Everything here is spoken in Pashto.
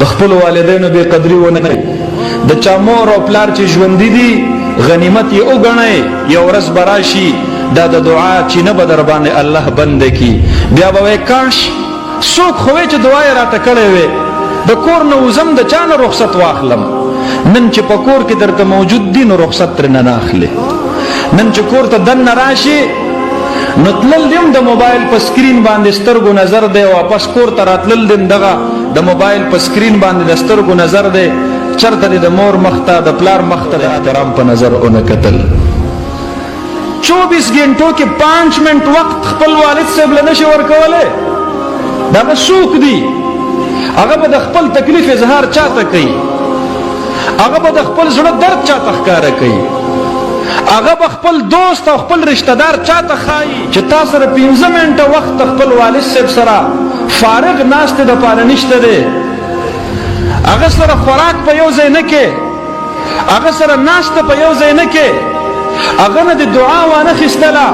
د خپل والدینو بې قدري ونه کوئ. د چا مور او پلار چې ژوندي دي غنیمت یې وګڼئ، یو ورځ به راشي دا د دعا چینه به در باندې الله بند کي. بیا به وایي کاش څوک خو چې دعا یې راته کړې وې، د کور نه وزم د چا نه رخصت واخلم. نن چې په کور کې درته موجود دي نو رخصت ترې نه اخلي. نن چې کور ته دننه راشي نو تلل دیم د موبایل په سکرین باندې سترګو نظر دی، واپس کور ته راتلل دیم دغه د موبایل په سکرین باندې د سترګو نظر دی. چرته د مور مخ ته د پلار مخ ته د احترام په نظر ونه کتل. 24 غنټو کې 5 منټ وخت خپل والد صاحب له نشي ورکولی. دا به څوک دي؟ هغه به د خپل تکلیف اظهار چاته کوي، هغه به د خپل زړه درد چاته ښکاره کوي، هغه به خپل دوست او خپل رشتہ دار چاته ښایي چې تا سره 15 منټه وخت خپل والد صاحب سره فارغ ناستې دپاره نشته دی. هغه سره خوراک په یو ځای نه کې، هغه سره ناسته په یو ځای نه کې، هغه نه د دعا وانه خیستله،